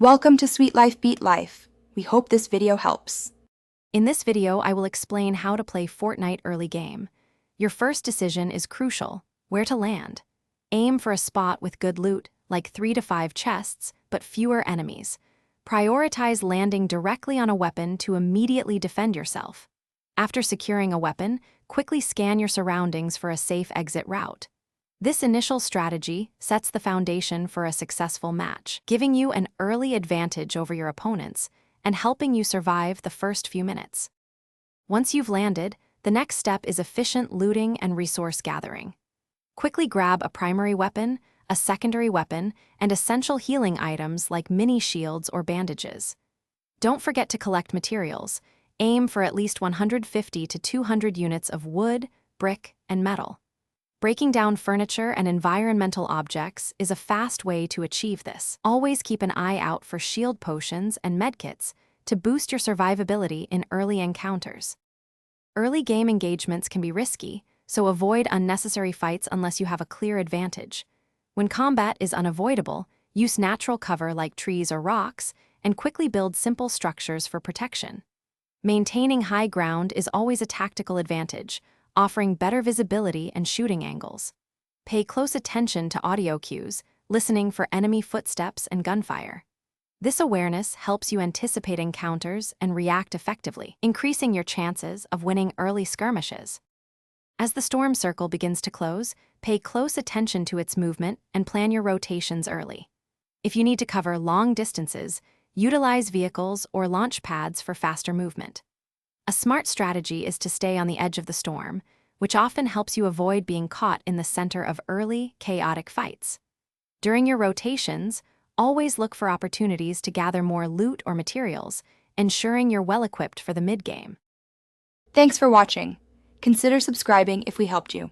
Welcome to Sweet Life Beat Life. We hope this video helps. In this video, I will explain how to play Fortnite early game. Your first decision is crucial: where to land. Aim for a spot with good loot, like 3 to 5 chests, but fewer enemies. Prioritize landing directly on a weapon to immediately defend yourself. After securing a weapon, quickly scan your surroundings for a safe exit route. This initial strategy sets the foundation for a successful match, giving you an early advantage over your opponents and helping you survive the first few minutes. Once you've landed, the next step is efficient looting and resource gathering. Quickly grab a primary weapon, a secondary weapon, and essential healing items like mini shields or bandages. Don't forget to collect materials. Aim for at least 150 to 200 units of wood, brick, and metal. Breaking down furniture and environmental objects is a fast way to achieve this. Always keep an eye out for shield potions and medkits to boost your survivability in early encounters. Early game engagements can be risky, so avoid unnecessary fights unless you have a clear advantage. When combat is unavoidable, use natural cover like trees or rocks, and quickly build simple structures for protection. Maintaining high ground is always a tactical advantage, offering better visibility and shooting angles. Pay close attention to audio cues, listening for enemy footsteps and gunfire. This awareness helps you anticipate encounters and react effectively, increasing your chances of winning early skirmishes. As the storm circle begins to close, pay close attention to its movement and plan your rotations early. If you need to cover long distances, utilize vehicles or launch pads for faster movement. A smart strategy is to stay on the edge of the storm, which often helps you avoid being caught in the center of early, chaotic fights. During your rotations, always look for opportunities to gather more loot or materials, ensuring you're well equipped for the mid-game. Thanks for watching. Consider subscribing if we helped you.